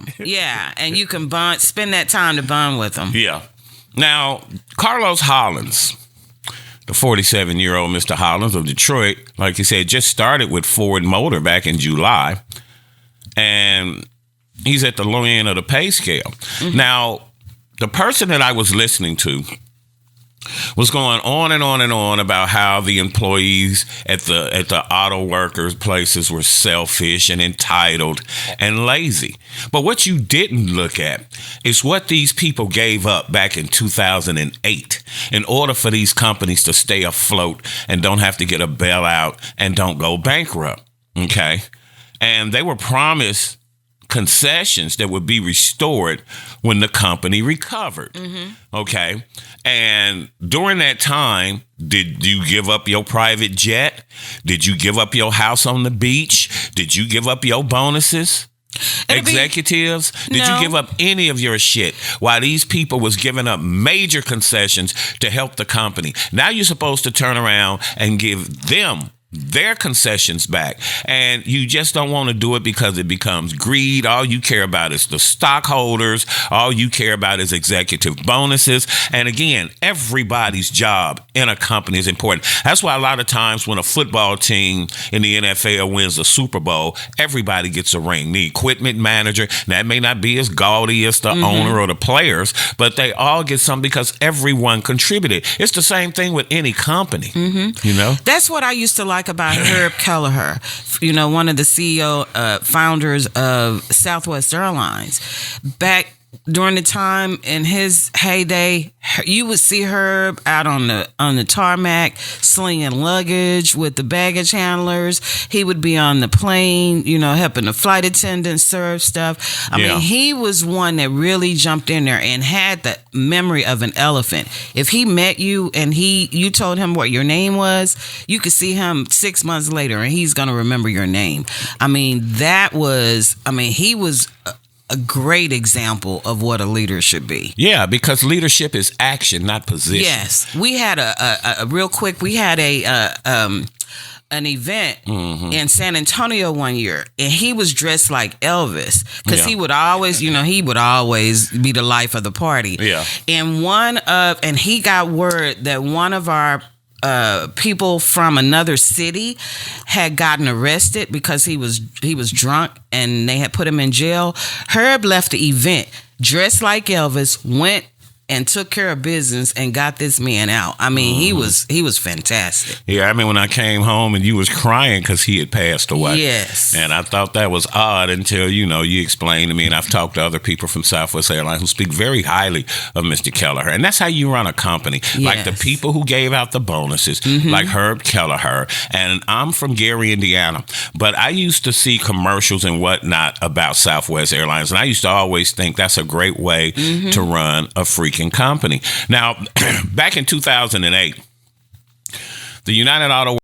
them. Yeah, and you can spend that time to bond with them. Yeah. Now, Carlos Hollins, the 47-year-old Mr. Hollins of Detroit, like you said, just started with Ford Motor back in July. And he's at the low end of the pay scale. Mm-hmm. Now, the person that I was listening to was going on and on and on about how the employees at the auto workers places were selfish and entitled and lazy. But what you didn't look at is what these people gave up back in 2008 in order for these companies to stay afloat and don't have to get a bailout and don't go bankrupt. Okay? And they were promised concessions that would be restored when the company recovered. Mm-hmm. Okay. And during that time, did you give up your private jet? Did you give up your house on the beach? Did you give up your bonuses? Executives? Did you give up any of your shit while these people was giving up major concessions to help the company? Now you're supposed to turn around and give them their concessions back, and you just don't want to do it because it becomes greed. All you care about is the stockholders. All you care about is executive bonuses. And again, everybody's job in a company is important. That's why a lot of times when a football team in the NFL wins the Super Bowl, everybody gets a ring. The equipment manager, that may not be as gaudy as the owner or the players, but they all get something because everyone contributed. It's the same thing with any company. Mm-hmm. You know, that's what I used to like about Herb Kelleher, one of the CEO founders of Southwest Airlines. Back during the time in his heyday, you would see Herb out on the tarmac slinging luggage with the baggage handlers. He would be on the plane, helping the flight attendants serve stuff. I mean, he was one that really jumped in there and had the memory of an elephant. If he met you and you told him what your name was, you could see him 6 months later and he's going to remember your name. I mean, he was a great example of what a leader should be. Yeah, because leadership is action, not position. Yes. We had a real quick, we had an event in San Antonio one year, and he was dressed like Elvis because he would always, he would always be the life of the party. Yeah. And he got word that one of our people from another city had gotten arrested because he was drunk and they had put him in jail. Herb left the event dressed like Elvis, went and took care of business and got this man out. I mean, he was fantastic. Yeah, I mean, when I came home and you was crying because he had passed away. Yes. And I thought that was odd until, you explained to me, and I've talked to other people from Southwest Airlines who speak very highly of Mr. Kelleher. And that's how you run a company. Yes. Like the people who gave out the bonuses, like Herb Kelleher. And I'm from Gary, Indiana. But I used to see commercials and whatnot about Southwest Airlines. And I used to always think that's a great way to run a freaking company. Now, back in 2008, the United Auto